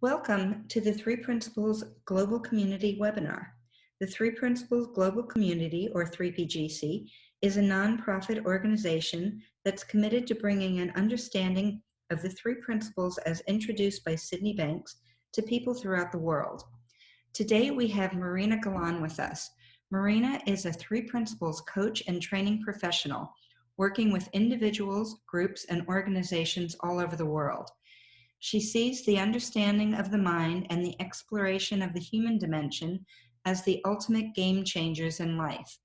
Welcome to the Three Principles Global Community webinar. The Three Principles Global Community, or 3PGC, is a nonprofit organization that's committed to bringing an understanding of the three principles as introduced by Sydney Banks to people throughout the world. Today we have Marina Galan with us. Marina is a Three Principles coach and training professional, working with individuals, groups, and organizations all over the world. She sees the understanding of the mind and the exploration of the human dimension as the ultimate game changers in life.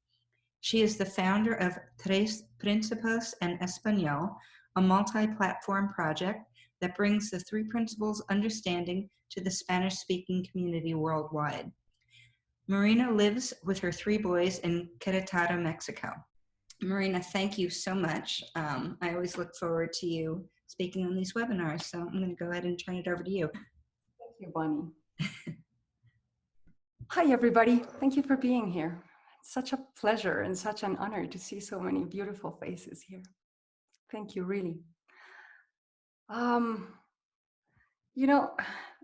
She is the founder of Tres Principios and Español, a multi-platform project that brings the three principles understanding to the Spanish-speaking community worldwide. Marina lives with her three boys in Querétaro, Mexico. Marina, thank you so much. I always look forward to you speaking on these webinars, so I'm going to go ahead and turn it over to you. Thank you, Bonnie. Hi, everybody. Thank you for being here. It's such a pleasure and such an honor to see so many beautiful faces here. Thank you, really. You know,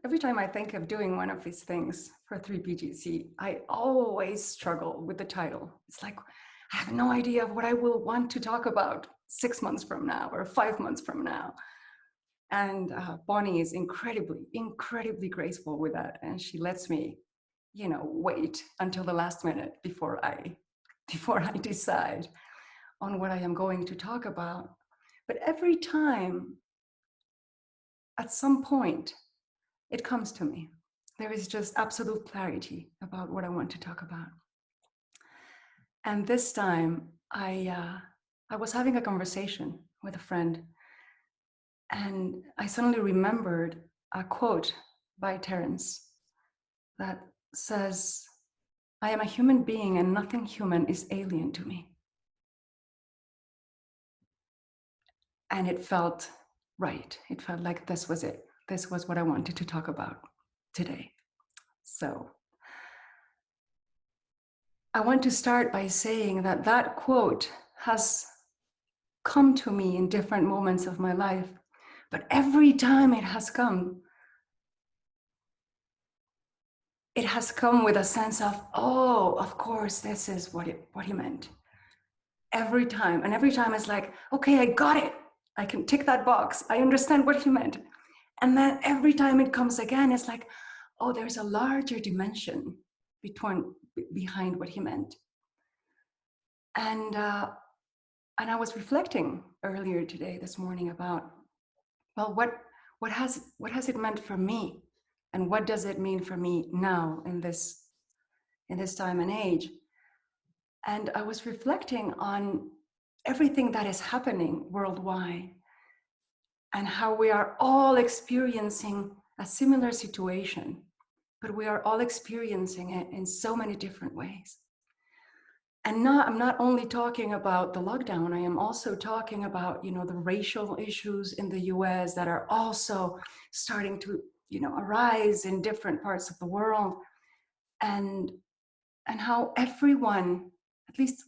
every time I think of doing one of these things for 3PGC, I always struggle with the title. It's like, I have no idea of what I will want to talk about 6 months from now or 5 months from now. And Bonnie is incredibly graceful with that. And she lets me, you know, wait until the last minute before I decide on what I am going to talk about. But every time, at some point, it comes to me. There is just absolute clarity about what I want to talk about. And this time, I was having a conversation with a friend, and I suddenly remembered a quote by Terence that says, "I am a human being and nothing human is alien to me." And it felt right. It felt like this was it. This was what I wanted to talk about today. So I want to start by saying that that quote has come to me in different moments of my life. But every time it has come with a sense of, oh, of course, this is what he meant. Every time. And every time it's like, okay, I got it. I can tick that box. I understand what he meant. And then every time it comes again, it's like, oh, there's a larger dimension behind what he meant. And I was reflecting earlier today, this morning, about, well, what has it meant for me, and what does it mean for me now in this time and age? And I was reflecting on everything that is happening worldwide, and how we are all experiencing a similar situation, but we are all experiencing it in so many different ways. And I'm not only talking about the lockdown, I am also talking about, you know, the racial issues in the US that are also starting to, you know, arise in different parts of the world, and how everyone, at least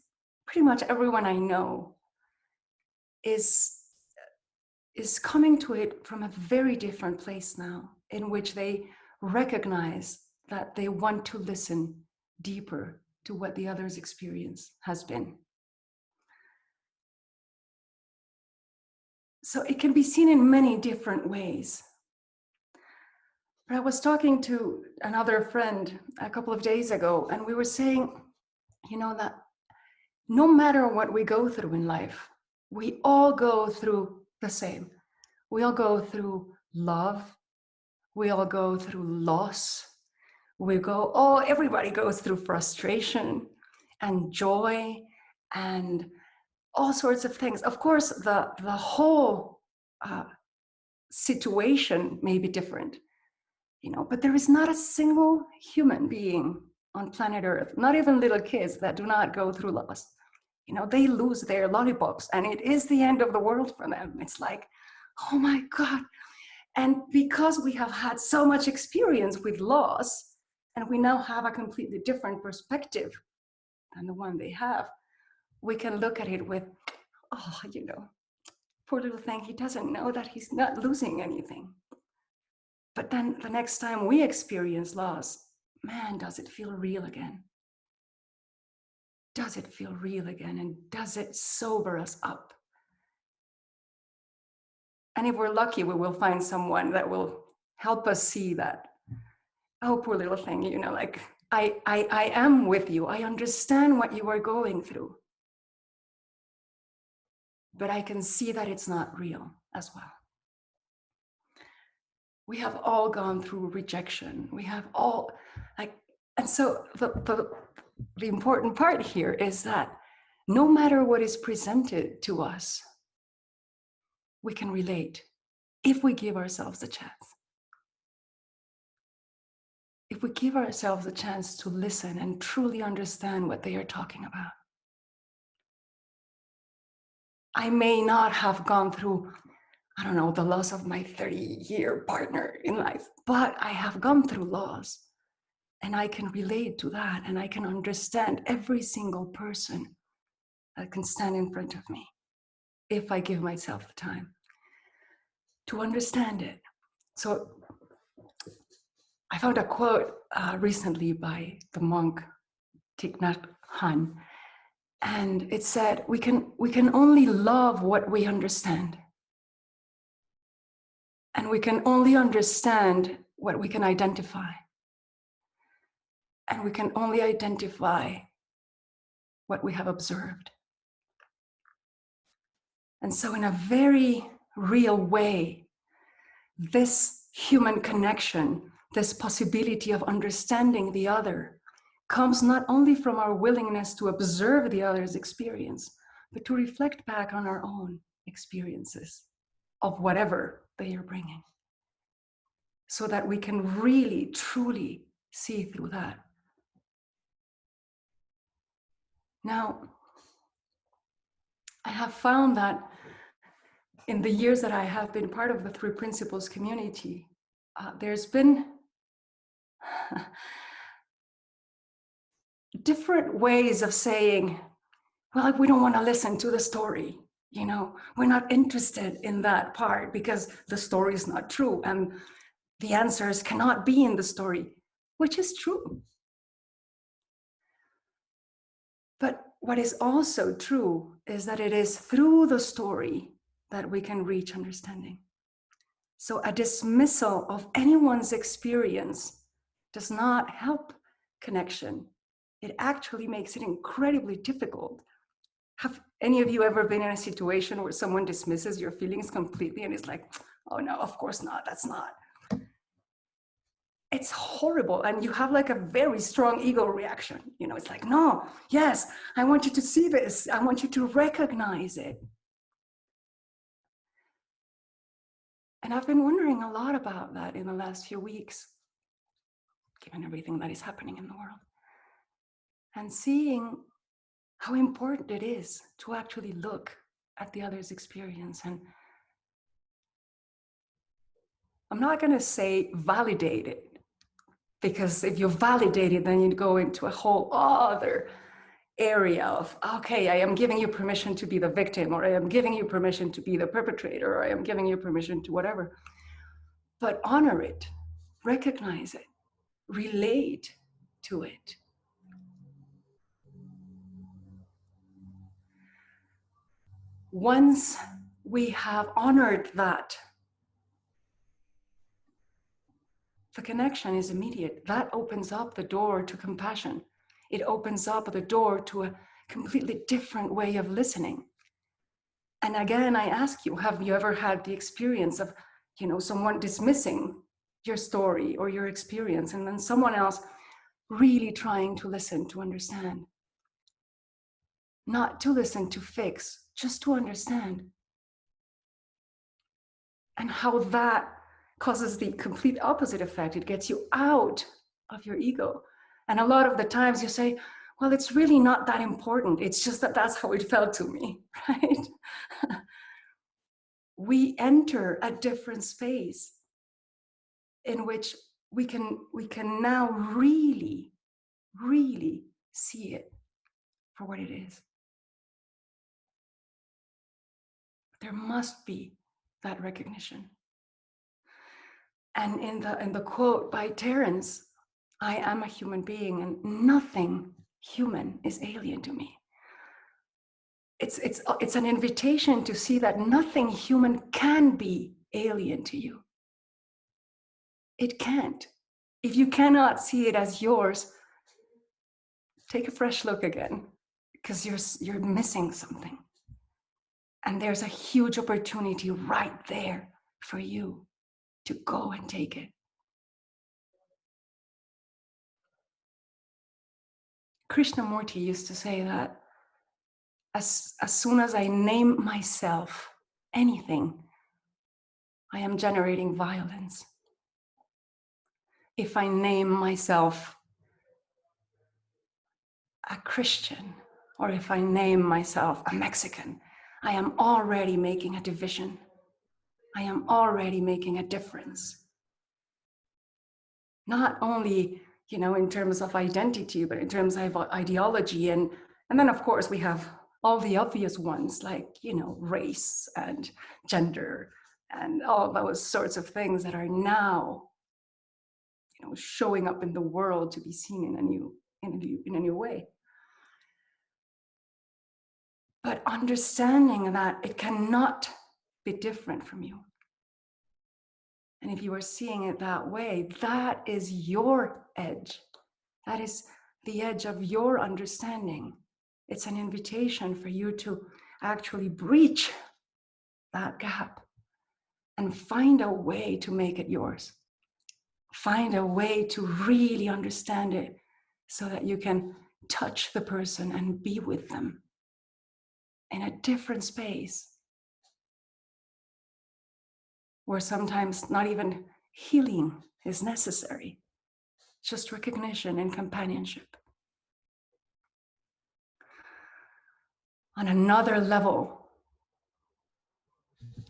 pretty much everyone I know, is coming to it from a very different place now, in which they recognize that they want to listen deeper to what the other's experience has been. So it can be seen in many different ways. But I was talking to another friend a couple of days ago, and we were saying, you know, that no matter what we go through in life, we all go through the same. We all go through love. We all go through loss. Everybody goes through frustration and joy and all sorts of things. Of course, the whole situation may be different, you know, but there is not a single human being on planet Earth, not even little kids, that do not go through loss. You know, they lose their lollipops and it is the end of the world for them. It's like, oh my God. And because we have had so much experience with loss, and we now have a completely different perspective than the one they have, we can look at it with, oh, you know, poor little thing, he doesn't know that he's not losing anything. But then the next time we experience loss, man, does it feel real again? Does it feel real again? And does it sober us up? And if we're lucky, we will find someone that will help us see that, oh, poor little thing, you know, like, I am with you. I understand what you are going through. But I can see that it's not real as well. We have all gone through rejection. We have all, like, and so the important part here is that no matter what is presented to us, we can relate if we give ourselves a chance. If we give ourselves a chance to listen and truly understand what they are talking about. I may not have gone through, I don't know, the loss of my 30-year partner in life, but I have gone through loss. And I can relate to that, and I can understand every single person that can stand in front of me if I give myself the time to understand it. So I found a quote recently by the monk Thich Nhat Hanh, and it said, we can only love what we understand. And we can only understand what we can identify. And we can only identify what we have observed. And so in a very real way, this human connection, this possibility of understanding the other, comes not only from our willingness to observe the other's experience, but to reflect back on our own experiences of whatever they are bringing, so that we can really, truly see through that. Now, I have found that in the years that I have been part of the Three Principles community, there's been different ways of saying, well, we don't want to listen to the story. You know, we're not interested in that part because the story is not true and the answers cannot be in the story, which is true. But what is also true is that it is through the story that we can reach understanding. So a dismissal of anyone's experience does not help connection. It actually makes it incredibly difficult. Have any of you ever been in a situation where someone dismisses your feelings completely and is like, oh no, of course not, that's not. It's horrible. And you have like a very strong ego reaction. You know, it's like, no, yes, I want you to see this. I want you to recognize it. And I've been wondering a lot about that in the last few weeks, given everything that is happening in the world. And seeing how important it is to actually look at the other's experience. And I'm not going to say validate it, because if you validate it, then you'd go into a whole other area of, okay, I am giving you permission to be the victim, or I am giving you permission to be the perpetrator, or I am giving you permission to whatever. But honor it, recognize it, relate to it. Once we have honored that, the connection is immediate. That opens up the door to compassion. It opens up the door to a completely different way of listening. And again, I ask you, have you ever had the experience of, you know, someone dismissing your story or your experience, and then someone else really trying to listen, to understand? Not to listen, to fix, just to understand. And how that causes the complete opposite effect. It gets you out of your ego. And a lot of the times you say, well, it's really not that important. It's just that that's how it felt to me, right? We enter a different space in which we can now really, really see it for what it is. There must be that recognition. And in the quote by Terence, I am a human being and nothing human is alien to me. It's an invitation to see that nothing human can be alien to you. It can't. If you cannot see it as yours, take a fresh look again, because you're missing something. And there's a huge opportunity right there for you to go and take it. Krishnamurti used to say that as soon as I name myself anything, I am generating violence. If I name myself a Christian, or if I name myself a Mexican, I am already making a division. I am already making a difference. Not only, in terms of identity, but in terms of ideology. And then, of course, we have all the obvious ones like, race and gender and all those sorts of things that are now, showing up in the world to be seen in a new way. But understanding that it cannot be different from you. And if you are seeing it that way, that is your edge. That is the edge of your understanding. It's an invitation for you to actually breach that gap and find a way to make it yours. Find a way to really understand it so that you can touch the person and be with them in a different space where sometimes not even healing is necessary, just recognition and companionship. On another level,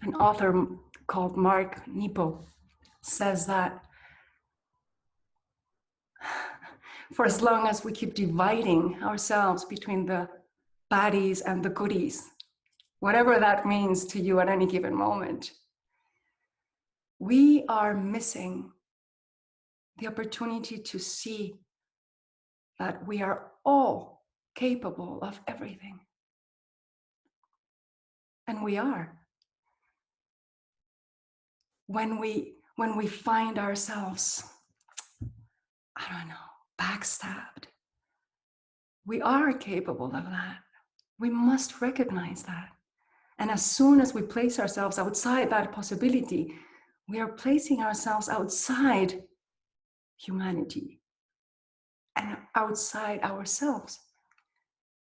an author called Mark Nepo says that for as long as we keep dividing ourselves between the baddies and the goodies, whatever that means to you at any given moment, we are missing the opportunity to see that we are all capable of everything. And we are. When we find ourselves, backstabbed, we are capable of that. We must recognize that. And as soon as we place ourselves outside that possibility, we are placing ourselves outside humanity and outside ourselves.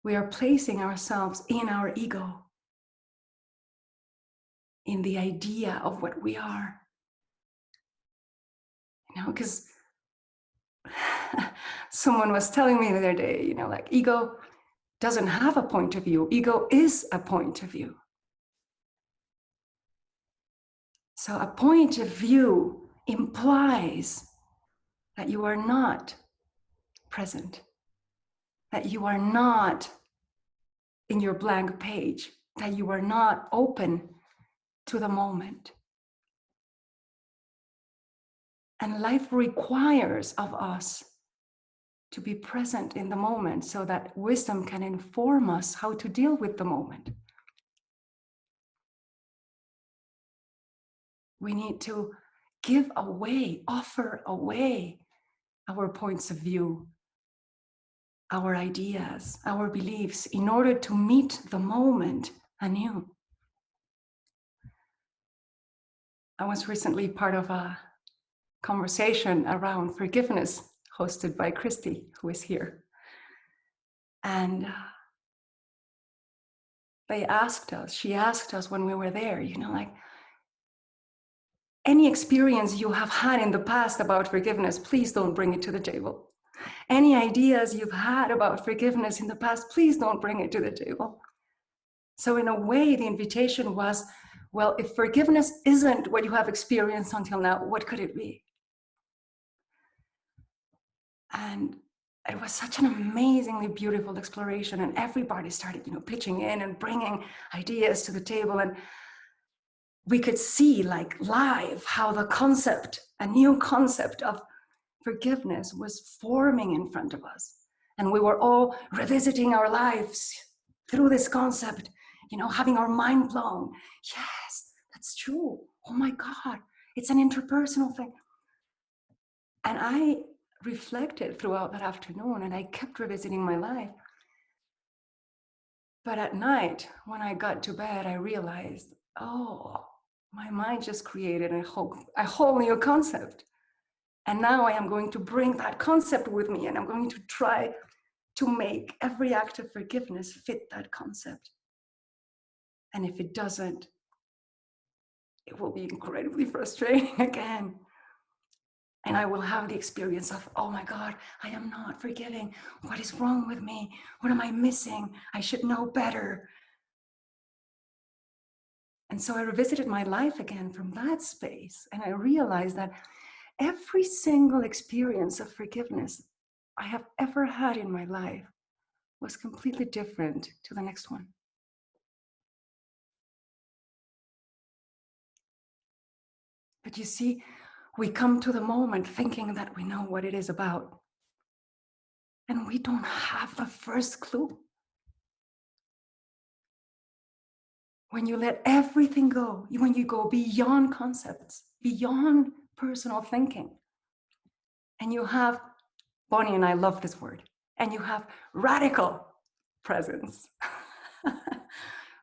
We are placing ourselves in our ego, in the idea of what we are. Because someone was telling me the other day, ego doesn't have a point of view. Ego is a point of view. So a point of view implies that you are not present, that you are not in your blank page, that you are not open to the moment. And life requires of us to be present in the moment so that wisdom can inform us how to deal with the moment. We need to give away, offer away our points of view, our ideas, our beliefs, in order to meet the moment anew. I was recently part of a conversation around forgiveness hosted by Christy, who is here. And she asked us when we were there, any experience you have had in the past about forgiveness, please don't bring it to the table. Any ideas you've had about forgiveness in the past, please don't bring it to the table. So in a way, the invitation was, well, if forgiveness isn't what you have experienced until now, what could it be? And it was such an amazingly beautiful exploration, and everybody started, pitching in and bringing ideas to the table. And we could see like live how the concept, a new concept of forgiveness was forming in front of us. And we were all revisiting our lives through this concept, you know, having our mind blown. Yes, that's true. Oh my God, it's an interpersonal thing. And I reflected throughout that afternoon and I kept revisiting my life. But at night, when I got to bed, I realized, oh, my mind just created a whole new concept. And now I am going to bring that concept with me and I'm going to try to make every act of forgiveness fit that concept. And if it doesn't, it will be incredibly frustrating again. And I will have the experience of, oh my God, I am not forgiving. What is wrong with me? What am I missing? I should know better. And so I revisited my life again from that space. And I realized that every single experience of forgiveness I have ever had in my life was completely different to the next one. But you see, we come to the moment thinking that we know what it is about. And we don't have the first clue. When you let everything go, when you go beyond concepts, beyond personal thinking, and you have, Bonnie and I love this word, and you have radical presence.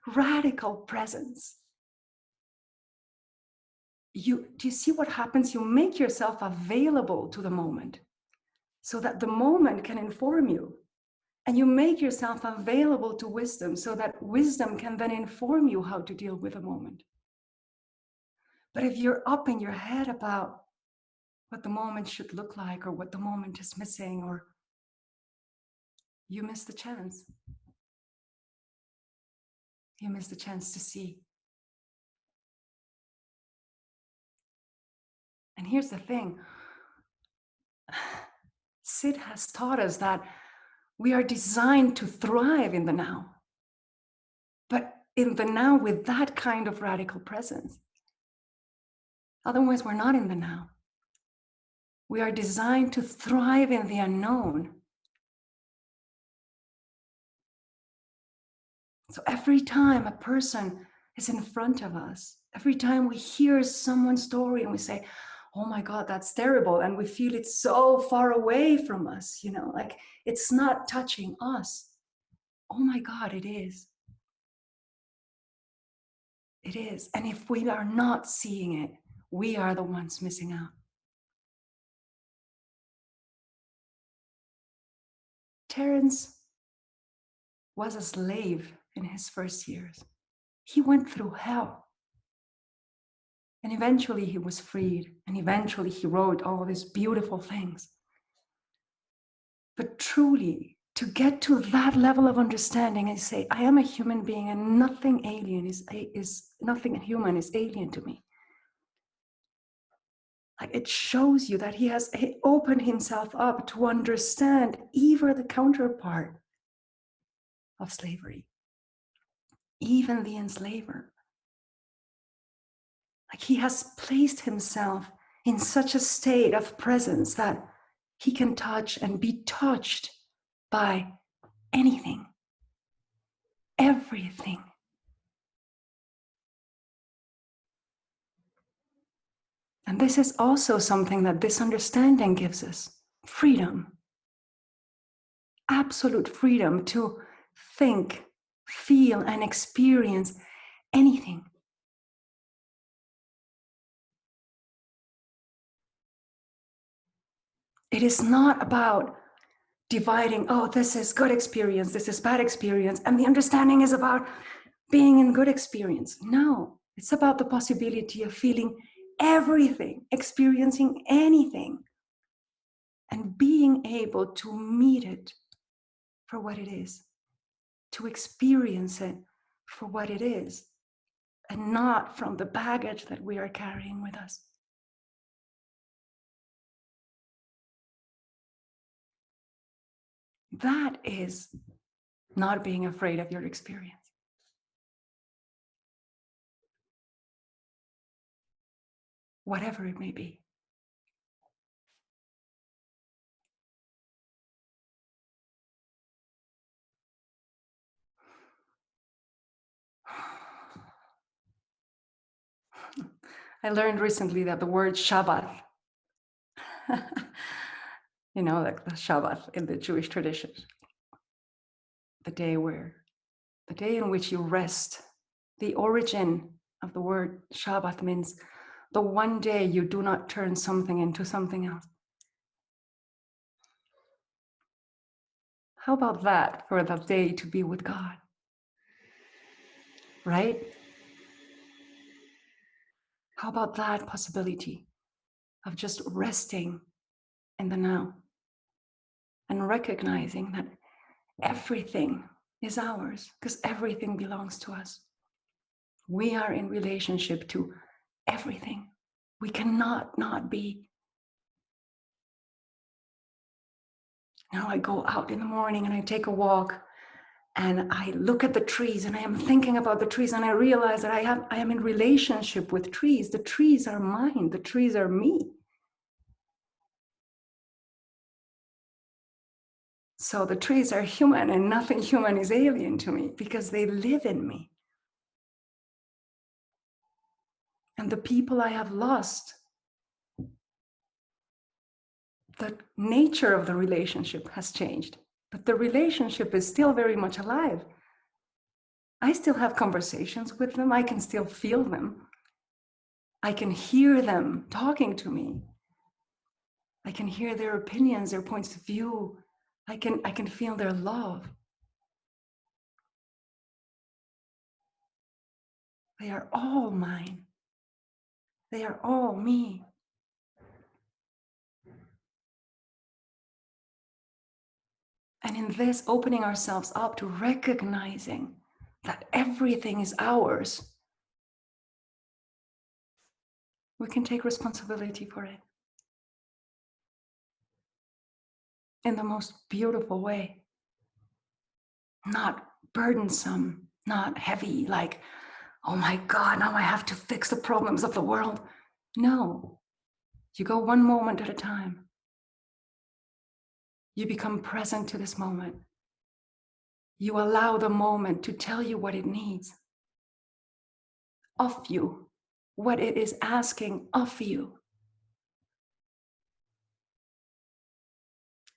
Radical presence. Do you see what happens? You make yourself available to the moment so that the moment can inform you. And you make yourself available to wisdom so that wisdom can then inform you how to deal with a moment. But if you're up in your head about what the moment should look like or what the moment is missing, or you miss the chance. You miss the chance to see. And here's the thing. Sid has taught us that we are designed to thrive in the now. But in the now with that kind of radical presence. Otherwise, we're not in the now. We are designed to thrive in the unknown. So every time a person is in front of us, every time we hear someone's story and we say, oh my God, that's terrible. And we feel it so far away from us, you know, like it's not touching us. Oh my God, it is. It is. And if we are not seeing it, we are the ones missing out. Terence was a slave in his first years. He went through hell. And eventually he was freed. And eventually he wrote all these beautiful things. But truly, to get to that level of understanding and say, I am a human being and nothing alien nothing human is alien to me. Like it shows you that he opened himself up to understand even the counterpart of slavery, even the enslaver. Like he has placed himself in such a state of presence that he can touch and be touched by anything, everything. And this is also something that this understanding gives us, freedom, absolute freedom to think, feel, and experience anything. It is not about dividing, oh, this is good experience, this is bad experience, and the understanding is about being in good experience. No, it's about the possibility of feeling everything, experiencing anything, and being able to meet it for what it is, to experience it for what it is, and not from the baggage that we are carrying with us. That is not being afraid of your experience. whatever it may be. I learned recently that the word Shabbat, you know, like the Shabbat in the Jewish tradition, the day in which you rest. The origin of the word Shabbat means the one day you do not turn something into something else. How about that for the day to be with God? Right? How about that possibility of just resting in the now and recognizing that everything is ours because everything belongs to us. We are in relationship to everything. We cannot not be. Now I go out in the morning and I take a walk and I look at the trees and I am thinking about the trees and I realize that I am in relationship with trees. The trees are mine. The trees are me. So the trees are human and nothing human is alien to me because they live in me. And the people I have lost, the nature of the relationship has changed, but the relationship is still very much alive. I still have conversations with them. I can still feel them. I can hear them talking to me. I can hear their opinions, their points of view. I can feel their love. They are all mine. They are all me. And in this, opening ourselves up to recognizing that everything is ours, we can take responsibility for it in the most beautiful way. Not burdensome, not heavy, like, oh my God, now I have to fix the problems of the world. No, you go one moment at a time. You become present to this moment. You allow the moment to tell you what it needs of you, what it is asking of you.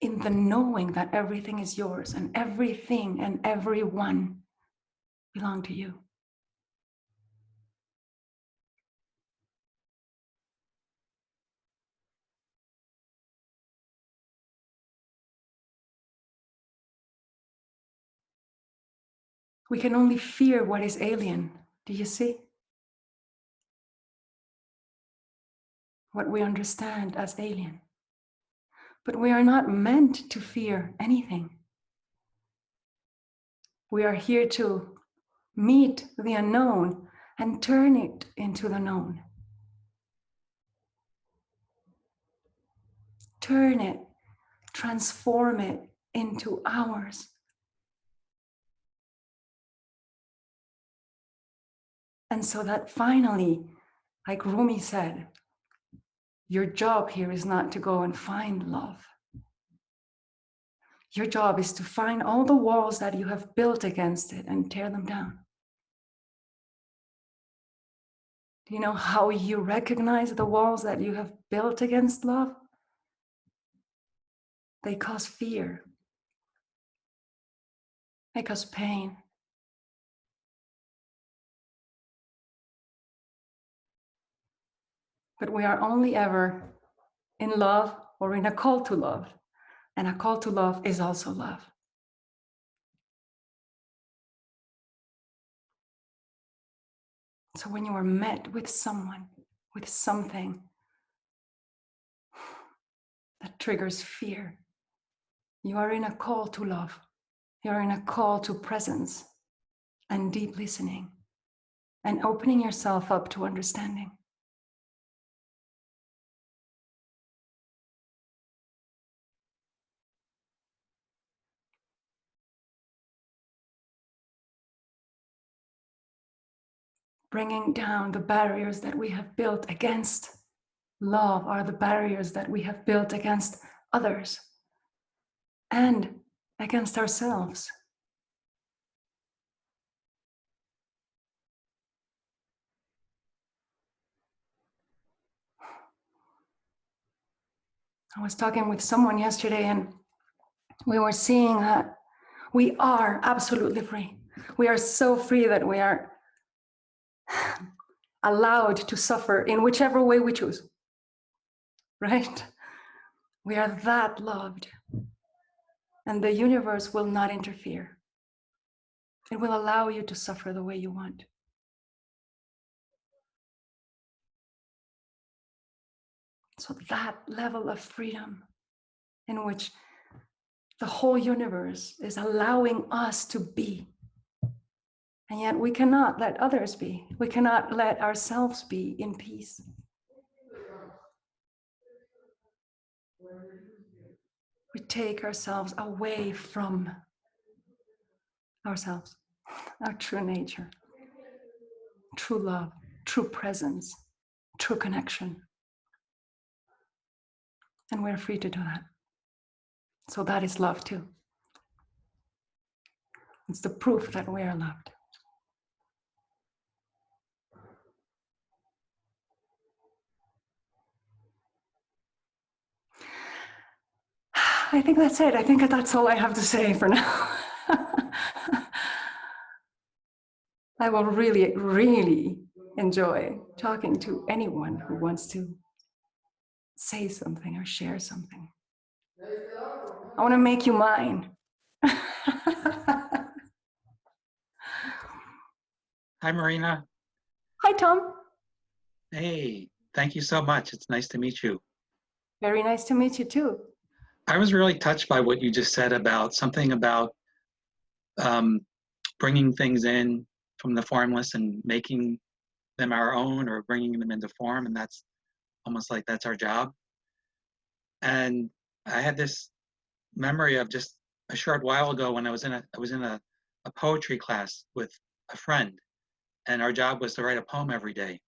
In the knowing that everything is yours and everything and everyone belong to you. We can only fear what is alien. Do you see? What we understand as alien. But we are not meant to fear anything. We are here to meet the unknown and turn it into the known. Turn it, transform it into ours. And so that finally, like Rumi said, your job here is not to go and find love. Your job is to find all the walls that you have built against it and tear them down. Do you know how you recognize the walls that you have built against love? They cause fear. They cause pain. But we are only ever in love or in a call to love. And a call to love is also love. So when you are met with someone, with something that triggers fear, you are in a call to love. You are in a call to presence and deep listening and opening yourself up to understanding. Bringing down the barriers that we have built against love are the barriers that we have built against others and against ourselves. I was talking with someone yesterday and we were seeing that we are absolutely free. We are so free that we are allowed to suffer in whichever way we choose, right? We are that loved, and the universe will not interfere. It will allow you to suffer the way you want. So that level of freedom in which the whole universe is allowing us to be. And yet we cannot let others be. We cannot let ourselves be in peace. We take ourselves away from ourselves, our true nature, true love, true presence, true connection. And we're free to do that. So that is love too. It's the proof that we are loved. I think that's it. I think that's all I have to say for now. I will really, really enjoy talking to anyone who wants to say something or share something. I want to make you mine. Hi, Marina. Hi, Tom. Hey, thank you so much. It's nice to meet you. Very nice to meet you too. I was really touched by what you just said about something about bringing things in from the formless and making them our own, or bringing them into form, and that's almost like that's our job. And I had this memory of just a short while ago when I was in a poetry class with a friend, and our job was to write a poem every day.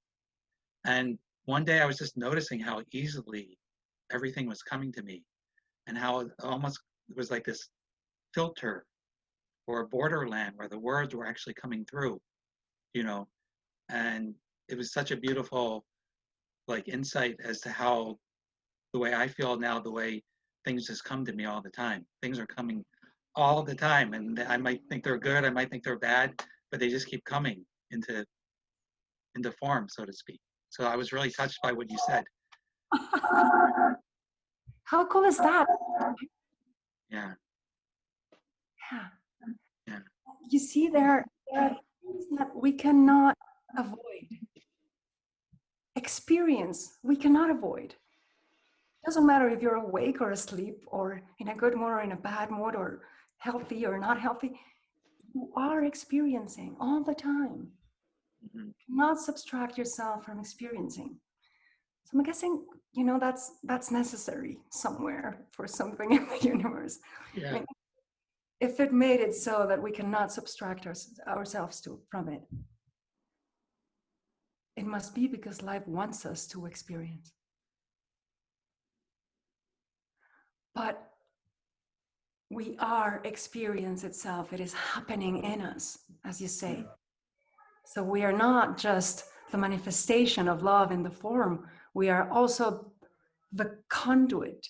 And one day I was just noticing how easily everything was coming to me, and how it almost was like this filter or borderland where the words were actually coming through, you know. And it was such a beautiful like insight as to how the way I feel now, the way things just come to me all the time. Things are coming all the time, and I might think they're good, I might think they're bad, but they just keep coming into form, so to speak. So I was really touched by what you said. How cool is that? Yeah. Yeah. Yeah. You see, there are things that we cannot avoid. Experience, we cannot avoid. It doesn't matter if you're awake or asleep, or in a good mood or in a bad mood, or healthy or not healthy. You are experiencing all the time. Mm-hmm. You cannot subtract yourself from experiencing. So I'm guessing, you know, that's necessary somewhere for something in the universe. Yeah. I mean, if it made it so that we cannot subtract ourselves from it, it must be because life wants us to experience. But we are experience itself. It is happening in us, as you say. So we are not just the manifestation of love in the form. We are also the conduit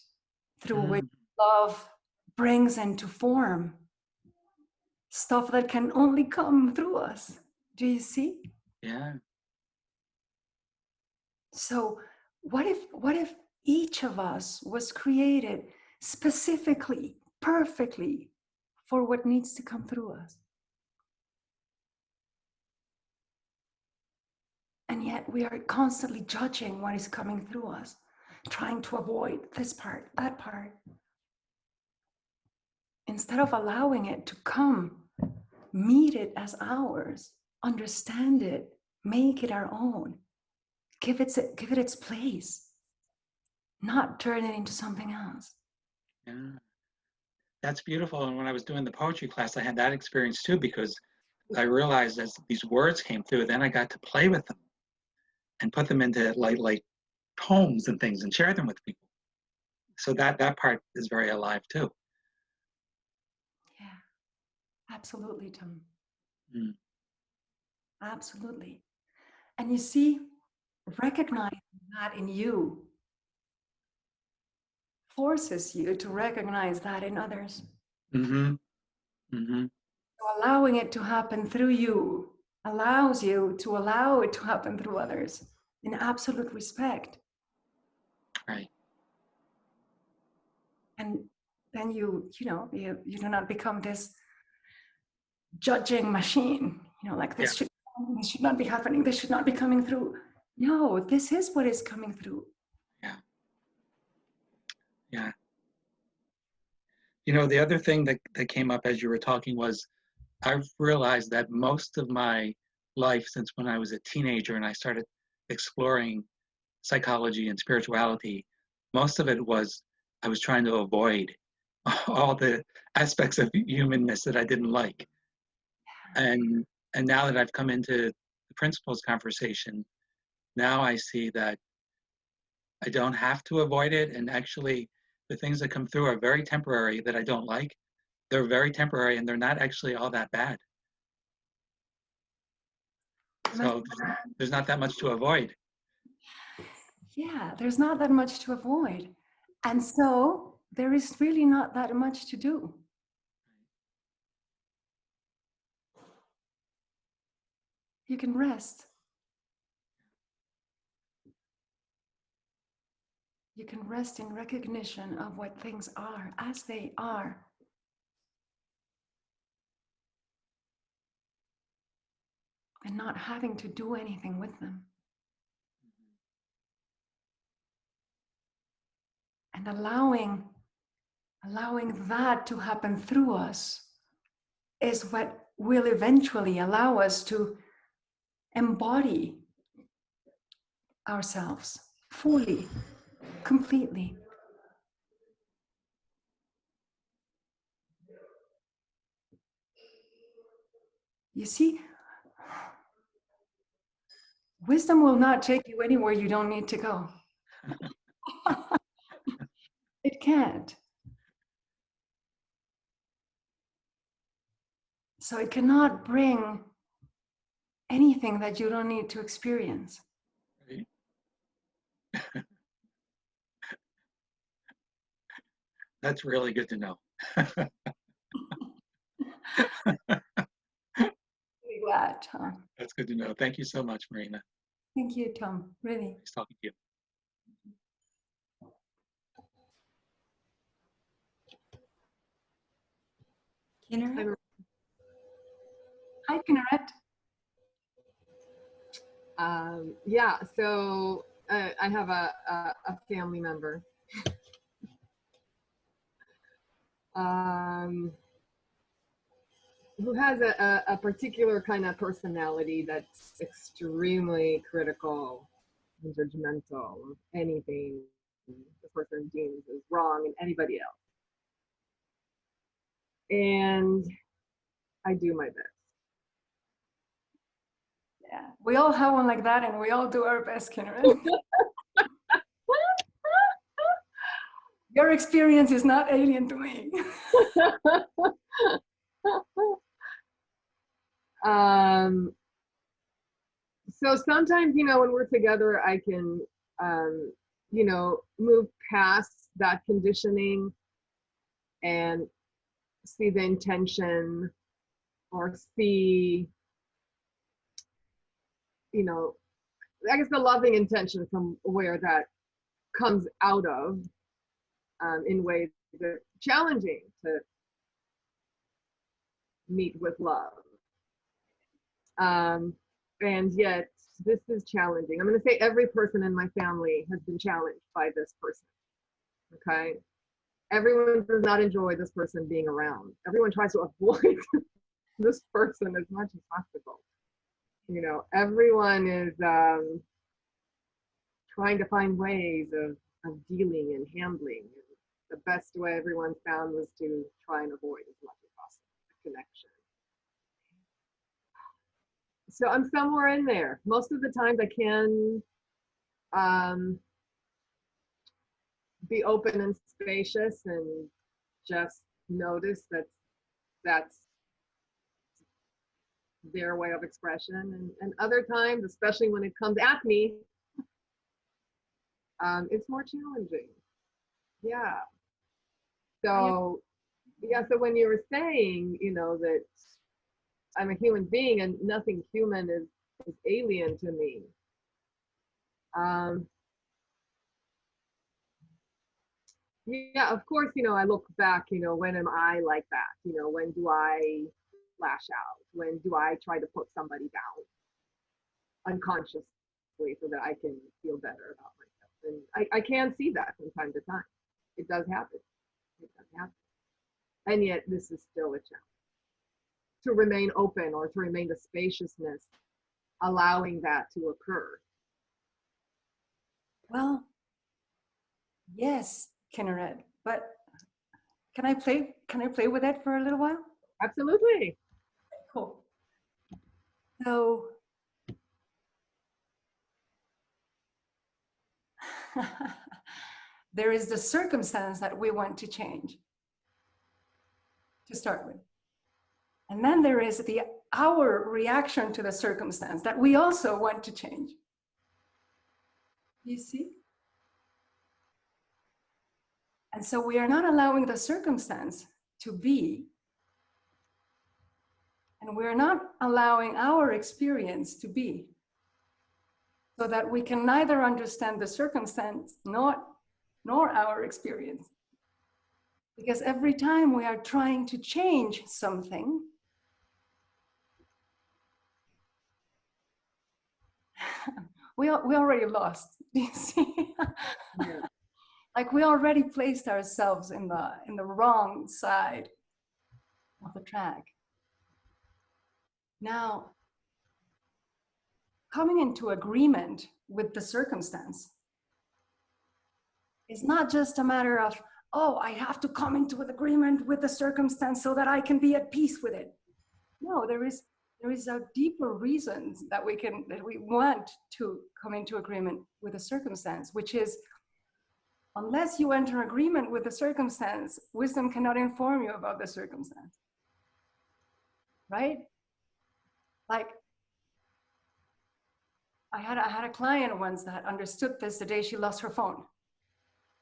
through which love brings into form stuff that can only come through us. Do you see? Yeah. So what if each of us was created specifically, perfectly for what needs to come through us? And yet we are constantly judging what is coming through us, trying to avoid this part, that part. Instead of allowing it to come, meet it as ours, understand it, make it our own, give it its place, not turn it into something else. Yeah. That's beautiful. And when I was doing the poetry class, I had that experience too, because I realized as these words came through, then I got to play with them and put them into like poems and things and share them with people. So that part is very alive too. Yeah, absolutely, Tom. Mm. Absolutely. And you see, recognizing that in you forces you to recognize that in others. Mm-hmm. Mm-hmm. So allowing it to happen through you allows you to allow it to happen through others in absolute respect. Right. And then you do not become this judging machine, like Yeah. this should not be happening, this should not be coming through. No, this is what is coming through. Yeah. Yeah. You know, the other thing that came up as you were talking was I've realized that most of my life since when I was a teenager and I started exploring psychology and spirituality, most of it was I was trying to avoid all the aspects of humanness that I didn't like. And now that I've come into the principles conversation, now I see that I don't have to avoid it. And actually, the things that come through are very temporary that I don't like. They're very temporary and they're not actually all that bad. So there's not that much to avoid. Yeah, there's not that much to avoid. And so there is really not that much to do. You can rest. You can rest in recognition of what things are as they are. And not having to do anything with them. And allowing that to happen through us is what will eventually allow us to embody ourselves fully, completely. You see, wisdom will not take you anywhere you don't need to go. It can't. So it cannot bring anything that you don't need to experience. Right? That's really good to know. Really glad, Tom. That's good to know. Thank you so much, Marina. Thank you, Tom. Really. Nice talking to you. Kinneret? Hi, Kinneret. Yeah, so I have a family member who has a particular kind of personality that's extremely critical and judgmental of anything the person deems as wrong in anybody else. And I do my best. Yeah, we all have one like that, and we all do our best, Kinneret. Your experience is not alien to me. So sometimes, when we're together, I can, move past that conditioning and see the intention or see, I guess the loving intention from where that comes out of in ways that are challenging to meet with love. And yet this is challenging. I'm going to say every person in my family has been challenged by this person. Okay. Everyone does not enjoy this person being around. Everyone tries to avoid this person as much as possible. Everyone is trying to find ways of dealing and handling. The best way everyone found was to try and avoid as much as possible the connection. So I'm somewhere in there. Most of the times I can be open and spacious and just notice that that's their way of expression. And other times, especially when it comes at me, it's more challenging. Yeah. So, yeah, so when you were saying, you know, that I'm a human being and nothing human is alien to me. Yeah, of course, you know, I look back, you know, when am I like that? You know, when do I lash out? When do I try to put somebody down unconsciously so that I can feel better about myself? And I can see that from time to time. It does happen. It does happen. And yet this is still a challenge. To remain open or to remain the spaciousness, allowing that to occur. Well, yes, Kinneret, but can I play with it for a little while? Absolutely. Cool. So there is the circumstance that we want to change to start with. And then there is our reaction to the circumstance that we also want to change. You see? And so we are not allowing the circumstance to be, and we're not allowing our experience to be, so that we can neither understand the circumstance nor our experience. Because every time we are trying to change something, we already lost. Do you see? Yeah. Like we already placed ourselves in the wrong side of the track. Now, coming into agreement with the circumstance is not just a matter of, oh, I have to come into an agreement with the circumstance so that I can be at peace with it. No, there is a deeper reason that we want to come into agreement with a circumstance, which is, unless you enter agreement with the circumstance, wisdom cannot inform you about the circumstance. Right? Like, I had a client once that understood this the day she lost her phone.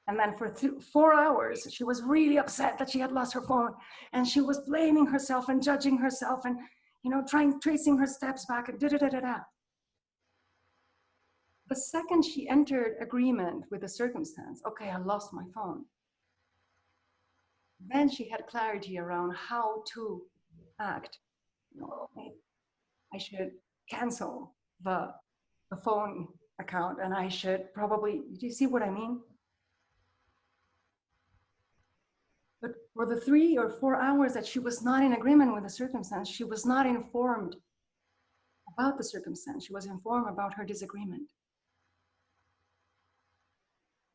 And then for 4 hours, she was really upset that she had lost her phone. And she was blaming herself and judging herself and, you know, tracing her steps back and da-da-da-da-da. The second she entered agreement with the circumstance, okay, I lost my phone. Then she had clarity around how to act. You know, I should cancel the phone account, and I should probably, do you see what I mean? But for the 3 or 4 hours that she was not in agreement with the circumstance, she was not informed about the circumstance. She was informed about her disagreement.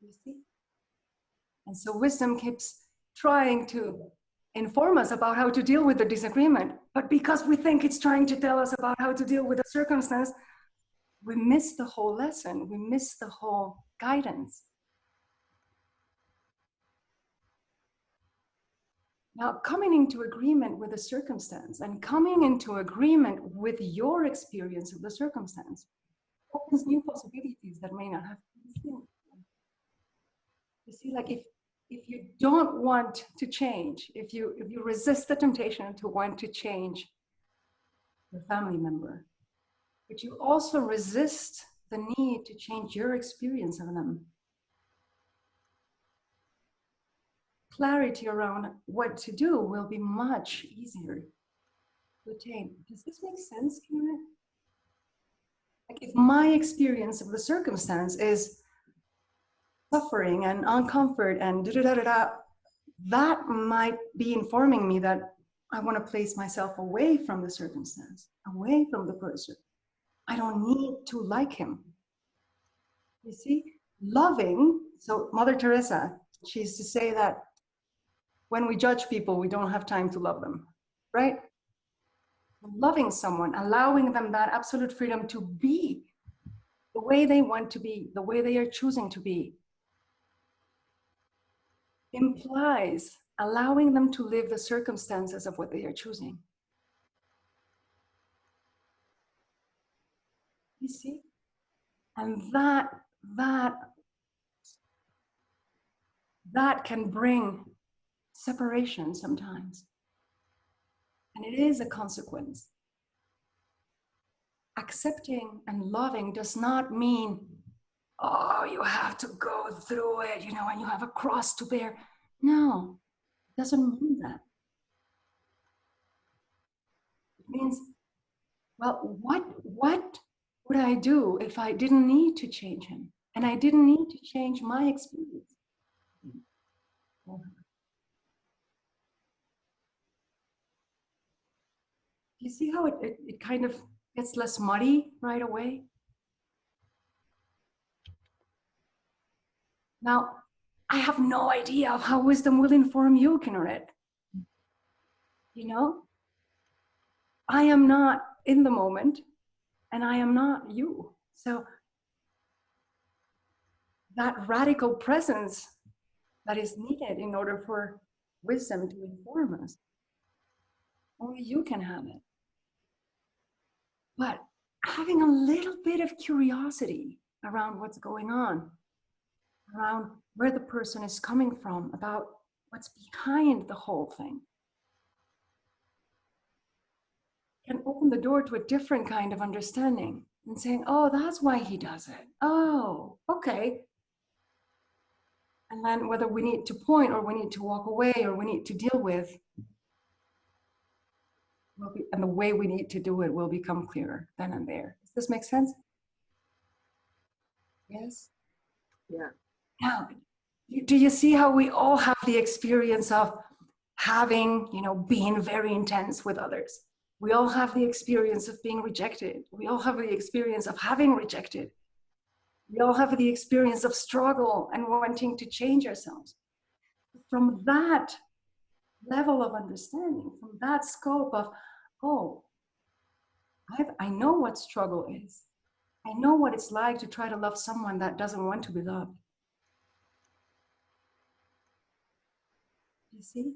You see? And so wisdom keeps trying to inform us about how to deal with the disagreement. But because we think it's trying to tell us about how to deal with the circumstance, we miss the whole lesson. We miss the whole guidance. Now, coming into agreement with the circumstance and coming into agreement with your experience of the circumstance opens new possibilities that may not have been seen. You see, like if you don't want to change, if you resist the temptation to want to change your family member, but you also resist the need to change your experience of them, clarity around what to do will be much easier to attain. Does this make sense, Karen? Like if my experience of the circumstance is suffering and uncomfort and da-da-da-da-da, that might be informing me that I want to place myself away from the circumstance, away from the person. I don't need to like him. You see, loving, so Mother Teresa, she used to say that when we judge people, we don't have time to love them, right? Loving someone, allowing them that absolute freedom to be the way they want to be, the way they are choosing to be, implies allowing them to live the circumstances of what they are choosing. You see? And that can bring separation sometimes. And it is a consequence. Accepting and loving does not mean, oh, you have to go through it, you know, and you have a cross to bear. No, it doesn't mean that. It means, well, what would I do if I didn't need to change him? And I didn't need to change my experience. You see how it kind of gets less muddy right away? Now, I have no idea of how wisdom will inform you, Kinneret. You know, I am not in the moment, and I am not you. So that radical presence that is needed in order for wisdom to inform us, only you can have it. But having a little bit of curiosity around what's going on, around where the person is coming from, about what's behind the whole thing, can open the door to a different kind of understanding and saying, oh, that's why he does it. Oh, okay. And then whether we need to point or we need to walk away or we need to deal with, and the way we need to do it will become clearer then and there. Does this make sense? Yes? Yeah. Now, do you see how we all have the experience of having, you know, being very intense with others? We all have the experience of being rejected. We all have the experience of having rejected. We all have the experience of struggle and wanting to change ourselves. From that level of understanding, from that scope of, oh, I know what struggle is. I know what it's like to try to love someone that doesn't want to be loved. You see?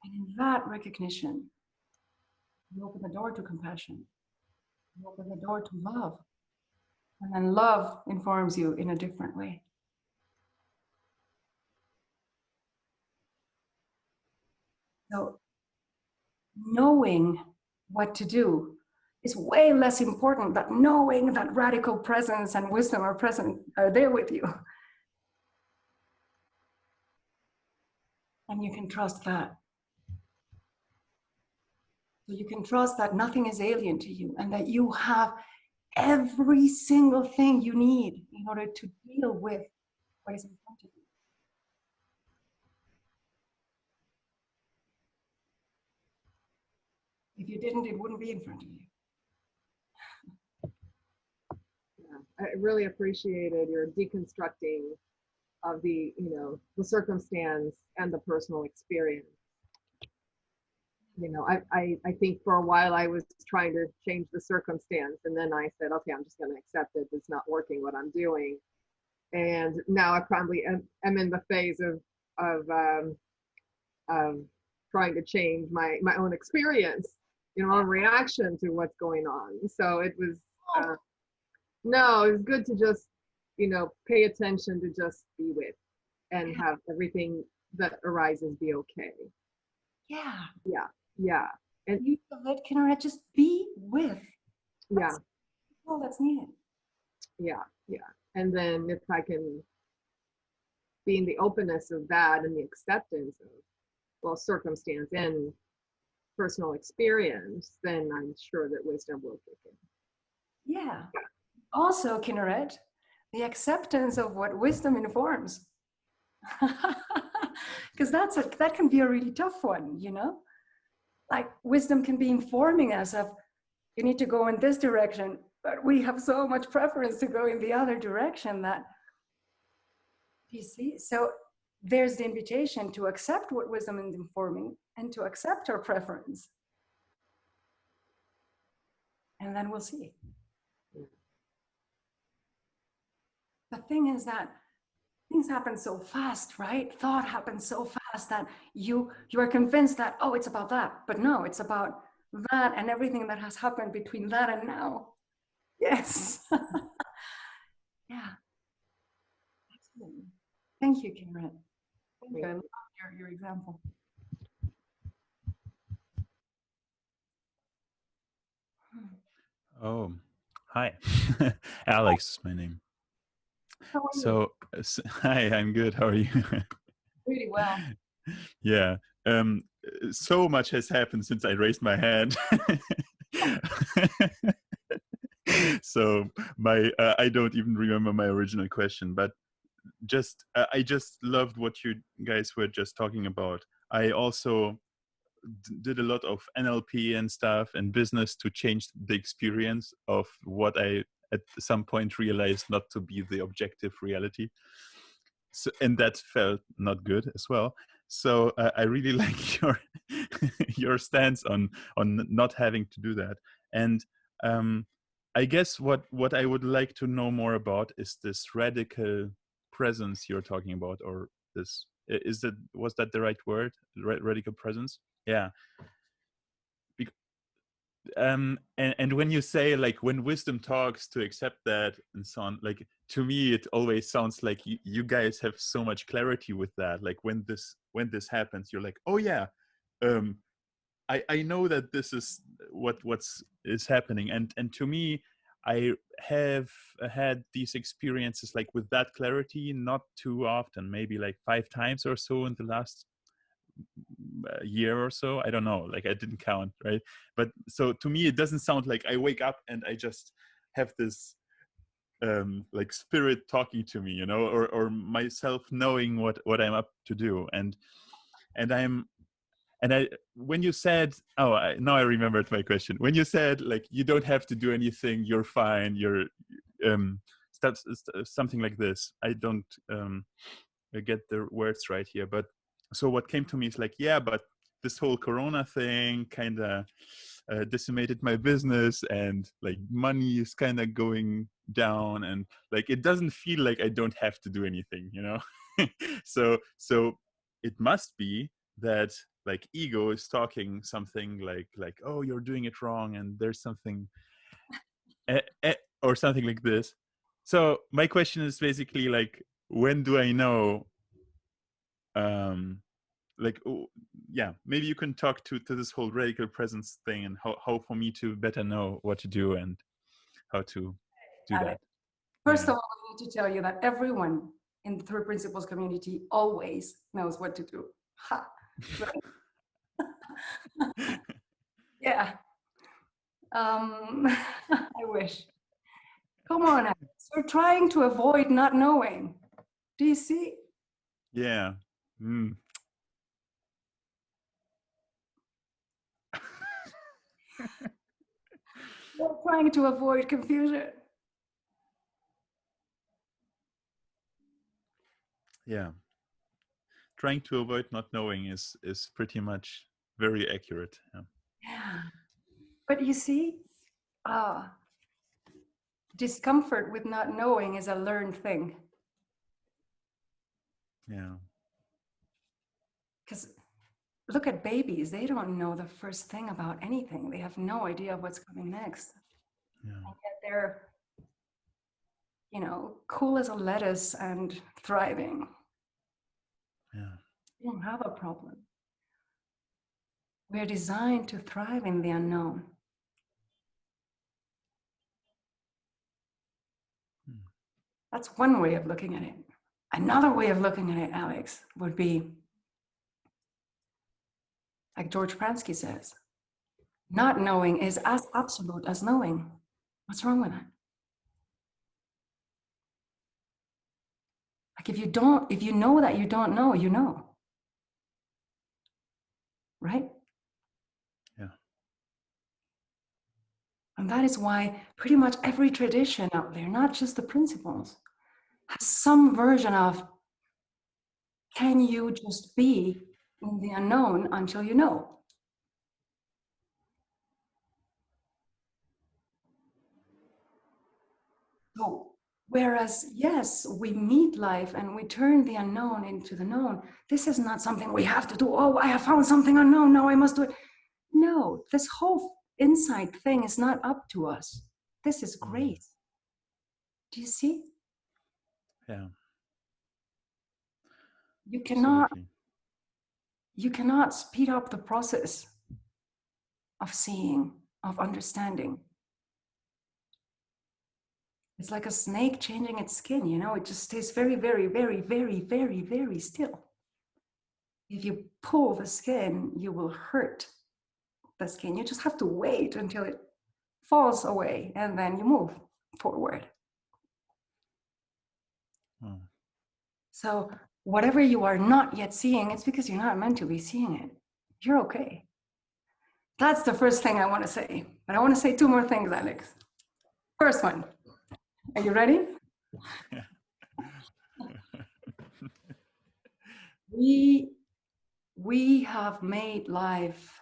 And in that recognition, you open the door to compassion. You open the door to love. And then love informs you in a different way. So knowing what to do is way less important than knowing that radical presence and wisdom are there with you. And you can trust that. So you can trust that nothing is alien to you and that you have every single thing you need in order to deal with what is in front of you. If you didn't, it wouldn't be in front of you. Yeah. I really appreciated your deconstructing of the, you know, the circumstance and the personal experience. You know, I think for a while I was trying to change the circumstance, and then I said, okay, I'm just going to accept it. It's not working what I'm doing. And now I probably am in the phase of trying to change my own experience, you know, a reaction to what's going on. So it was, no, it was good to just, you know, pay attention to just be with and have everything that arises be okay. Yeah. Yeah. Yeah. And You can just be with. yeah. That's all that's needed. Yeah. Yeah. And then if I can be in the openness of that and the acceptance of, well, circumstance and personal experience, then I'm sure that wisdom will kick in. Yeah. Also, Kinneret, the acceptance of what wisdom informs. Because that can be a really tough one, you know? Like wisdom can be informing us of, you need to go in this direction, but we have so much preference to go in the other direction that, you see? So there's the invitation to accept what wisdom is informing and to accept our preference. And then we'll see. The thing is that things happen so fast, right? Thought happens so fast that you are convinced that, oh, it's about that. But no, it's about that and everything that has happened between that and now. Yes. Yeah. Excellent. Thank you, Karen. Thank you. I love your example. Oh, hi. Alex, my name. How are you? Hi, I'm good. How are you? Really well. Yeah. So much has happened since I raised my hand. So I don't even remember my original question, but I just loved what you guys were just talking about. I also did a lot of NLP and stuff and business to change the experience of what I at some point realized not to be the objective reality. So, and that felt not good as well. So I really like your stance on not having to do that. And I guess what I would like to know more about is this radical presence you're talking about, or this was that the right word? Radical presence? Yeah. And when you say, like, when wisdom talks, to accept that and so on, like, to me it always sounds like you guys have so much clarity with that. Like when this happens, you're like, oh yeah, I know that this is what's happening. And to me, I have had these experiences like with that clarity not too often, maybe like 5 times or so in the last year or so. I don't know, like I didn't count, right? But so to me it doesn't sound like I wake up and I just have this like spirit talking to me, or myself knowing what I'm up to do. And I when you said, now I remembered my question. When you said, like, you don't have to do anything, you're fine, you're something like this. I don't get the words right here, but so what came to me is like, yeah, but this whole Corona thing kind of decimated my business, and like money is kind of going down, and like it doesn't feel like I don't have to do anything, so it must be that like ego is talking something like, oh, you're doing it wrong, and there's something or something like this. So my question is basically like, when do I know yeah, maybe you can talk to this whole radical presence thing, and how for me to better know what to do and how to do that. First of all, I need to tell you that everyone in the Three Principles community always knows what to do. Ha! Yeah. I wish. Come on, Alex. You're trying to avoid not knowing. Do you see? Yeah. Mm. You're trying to avoid confusion. Yeah. Trying to avoid not knowing is pretty much very accurate. Yeah. But you see, discomfort with not knowing is a learned thing. Yeah. Because look at babies, they don't know the first thing about anything. They have no idea what's coming next. Yeah. And yet they're, cool as a lettuce and thriving. Yeah. We don't have a problem. We're designed to thrive in the unknown. That's one way of looking at it. Another way of looking at it, Alex, would be, like George Pransky says, not knowing is as absolute as knowing. What's wrong with that? Like if you know that you don't know, you know. Right? Yeah. And that is why pretty much every tradition out there, not just the principles, has some version of, can you just be in the unknown until you know? So Whereas, yes, we meet life and we turn the unknown into the known. This is not something we have to do. Oh, I have found something unknown. Now I must do it. No, this whole insight thing is not up to us. This is grace. Do you see? Yeah. You cannot, Absolutely. you cannot speed up the process of seeing, of understanding. It's like a snake changing its skin, you know, it just stays very, very, very, very, very, very still. If you pull the skin, you will hurt the skin. You just have to wait until it falls away and then you move forward. Oh. So whatever you are not yet seeing, it's because you're not meant to be seeing it. You're okay. That's the first thing I want to say. But I want to say two more things, Alex. First one. Are you ready? We have made life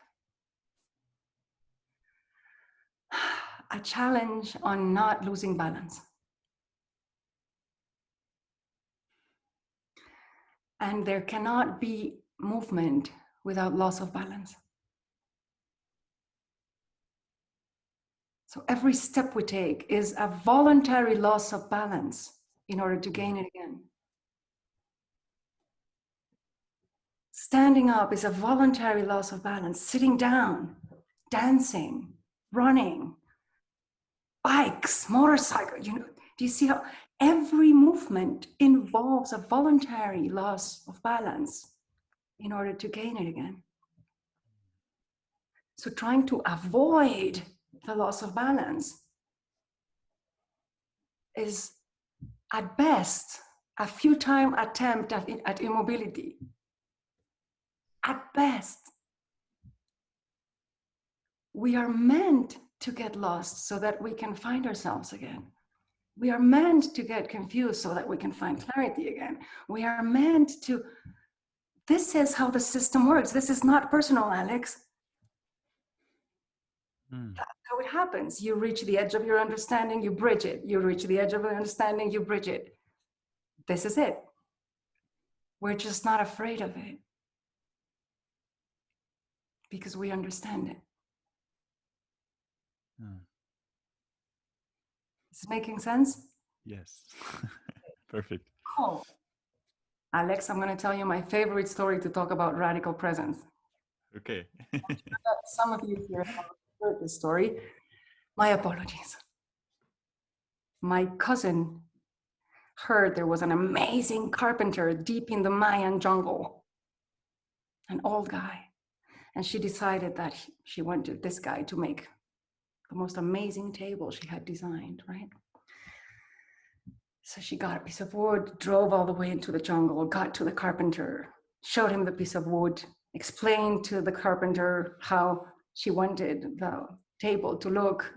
a challenge on not losing balance. And there cannot be movement without loss of balance. So every step we take is a voluntary loss of balance in order to gain it again. Standing up is a voluntary loss of balance. Sitting down, dancing, running, bikes, motorcycle, you know, do you see how every movement involves a voluntary loss of balance in order to gain it again? So trying to avoid the loss of balance is at best a futile attempt at immobility. At best, we are meant to get lost so that we can find ourselves again. We are meant to get confused so that we can find clarity again. We are meant to, this is how the system works. This is not personal, Alex. That's how it happens. You reach the edge of your understanding, you bridge it. You reach the edge of your understanding, you bridge it. This is it. We're just not afraid of it because we understand it. Is it making sense? Yes. Perfect. Cool. Alex, I'm going to tell you my favorite story to talk about radical presence. Okay. Some of you here have heard this story. My apologies. My cousin heard there was an amazing carpenter deep in the Mayan jungle, an old guy. And she decided that she wanted this guy to make the most amazing table she had designed, right? So she got a piece of wood, drove all the way into the jungle, got to the carpenter, showed him the piece of wood, explained to the carpenter how she wanted the table to look,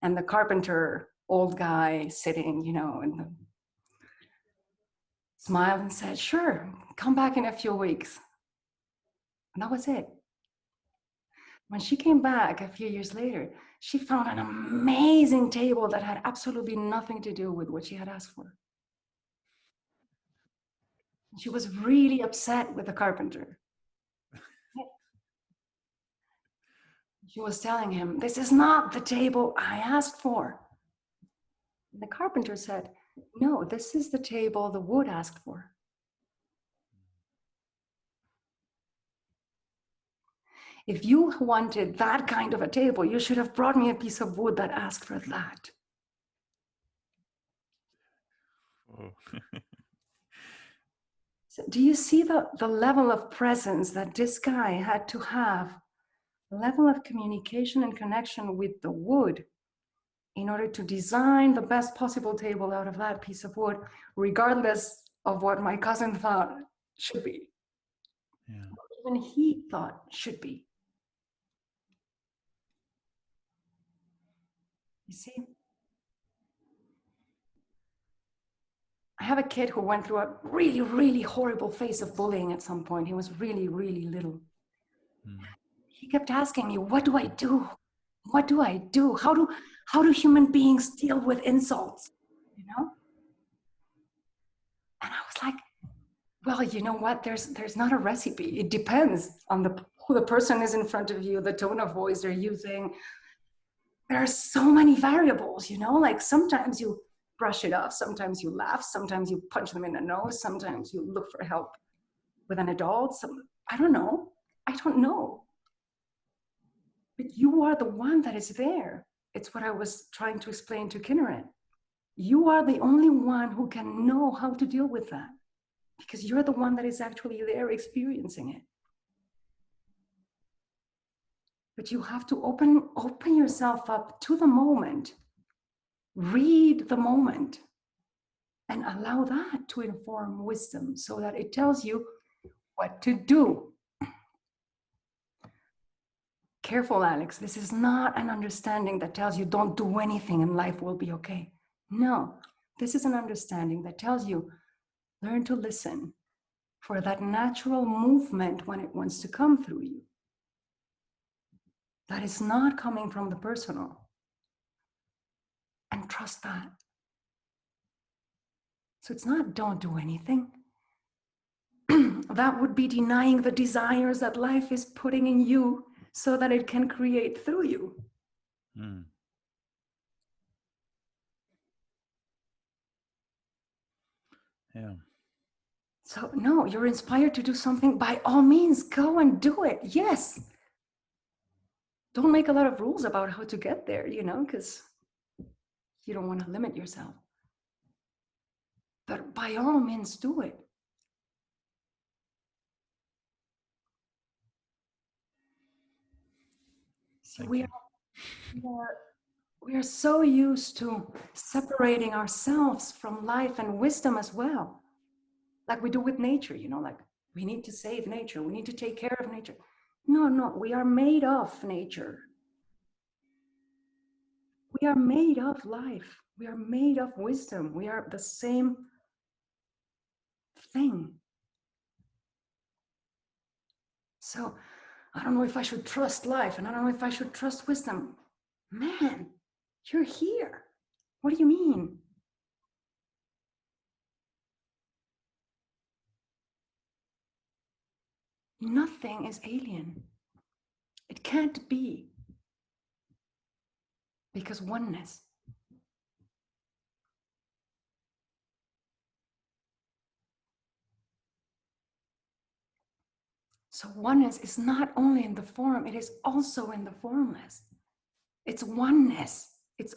and the carpenter, old guy sitting, you know, and smiled and said, "Sure, come back in a few weeks." And that was it. When she came back a few years later, she found an amazing table that had absolutely nothing to do with what she had asked for. She was really upset with the carpenter. She was telling him, "This is not the table I asked for." And the carpenter said, "No, this is the table the wood asked for." If you wanted that kind of a table, you should have brought me a piece of wood that asked for that. Oh. So do you see the level of presence that this guy had to have, the level of communication and connection with the wood in order to design the best possible table out of that piece of wood, regardless of what my cousin thought should be. Yeah. Even he thought should be. You see? I have a kid who went through a really, really horrible phase of bullying at some point. He was really, really little. He kept asking me, "What do I do? What do I do? How do human beings deal with insults?" You know? And I was like, well, you know what? There's not a recipe. It depends on who the person is in front of you, the tone of voice they're using. There are so many variables, you know, like sometimes you brush it off, sometimes you laugh, sometimes you punch them in the nose, sometimes you look for help with an adult. I don't know. But you are the one that is there. It's what I was trying to explain to Kinneret. You are the only one who can know how to deal with that, because you're the one that is actually there experiencing it. But you have to open yourself up to the moment, read the moment, and allow that to inform wisdom so that it tells you what to do. Careful, Alex, this is not an understanding that tells you don't do anything and life will be okay. No, this is an understanding that tells you learn to listen for that natural movement when it wants to come through you. That is not coming from the personal. And trust that. So it's not don't do anything. That would be denying the desires that life is putting in you so that it can create through you. Mm. Yeah. So no, you're inspired to do something. By all means, go and do it. Yes. Don't make a lot of rules about how to get there, you know, because you don't want to limit yourself. But by all means, do it. See, we are so used to separating ourselves from life and wisdom as well. Like we do with nature, you know, like we need to save nature. We need to take care of nature. No, we are made of nature. We are made of life. We are made of wisdom. We are the same thing. So I don't know if I should trust life and I don't know if I should trust wisdom. Man, you're here. What do you mean? Nothing is alien. It can't be. Because oneness. So oneness is not only in the form, it is also in the formless. It's oneness. It's,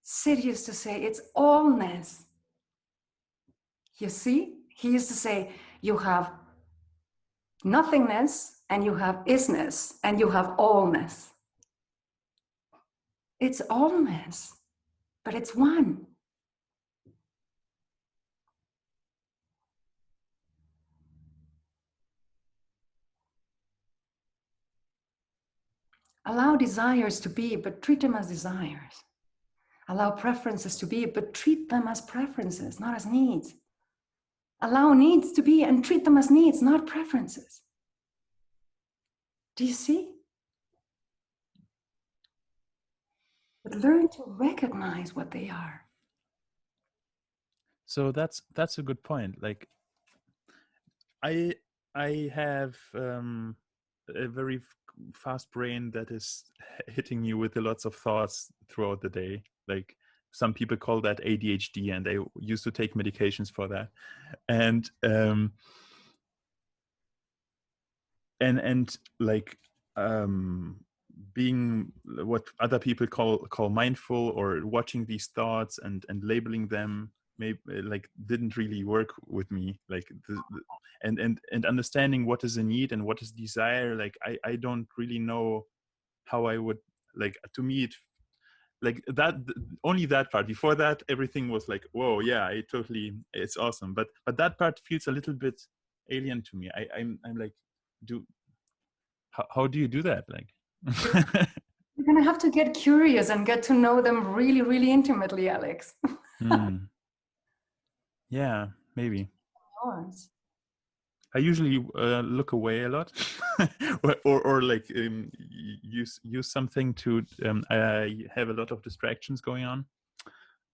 Sid used to say, it's allness. You see? He used to say, you have nothingness, and you have isness, and you have allness. It's allness, but it's one. Allow desires to be, but treat them as desires. Allow preferences to be, but treat them as preferences, not as needs. Allow needs to be and treat them as needs, not preferences. Do you see? But learn to recognize what they are. So that's a good point. Like I have a very fast brain that is hitting me with lots of thoughts throughout the day. Like some people call that ADHD, and I used to take medications for that. And like being what other people call mindful, or watching these thoughts and labeling them, maybe like didn't really work with me. Like and understanding what is a need and what is desire, like I don't really know how I would, like, to me it, like that, only that part. Before that, everything was like, whoa, yeah, it's awesome, but that part feels a little bit alien to me. I'm like, how do you do that? Like You're going to have to get curious and get to know them really, really intimately, Alex. Yeah, maybe. Yours. I usually look away a lot, or like use something to. I have a lot of distractions going on,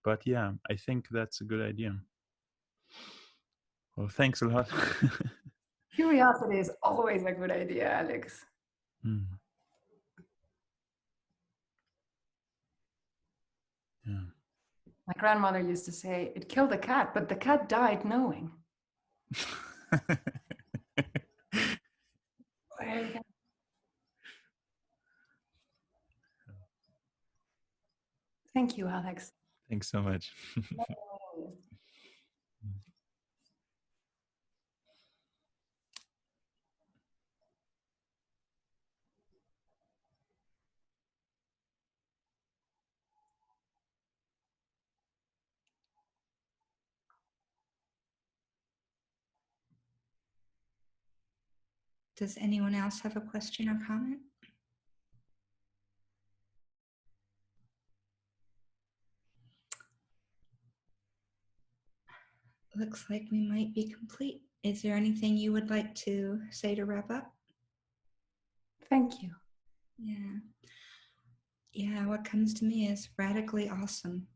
but yeah, I think that's a good idea. Well, thanks a lot. Curiosity is always a good idea, Alex. Mm. Yeah. My grandmother used to say, it killed the cat, but the cat died knowing. There you go. Thank you, Alex. Thanks so much. Does anyone else have a question or comment? Looks like we might be complete. Is there anything you would like to say to wrap up? Thank you. Yeah. Yeah, what comes to me is radically awesome.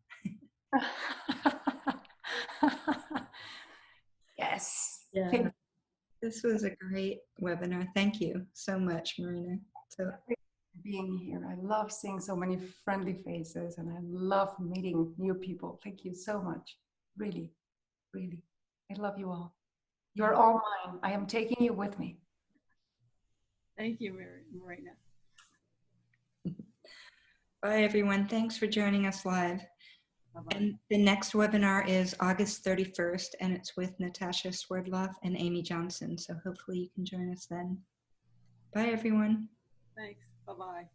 Yes. Yeah. Thank you This was a great webinar. Thank you so much, Marina. So for being here. I love seeing so many friendly faces and I love meeting new people. Thank you so much. Really, really. I love you all. You're all mine. I am taking you with me. Thank you, Marina. bye, everyone. Thanks for joining us live. Bye-bye. And the next webinar is August 31st, and it's with Natasha Swerdloff and Amy Johnson. So hopefully you can join us then. Bye, everyone. Thanks. Bye-bye.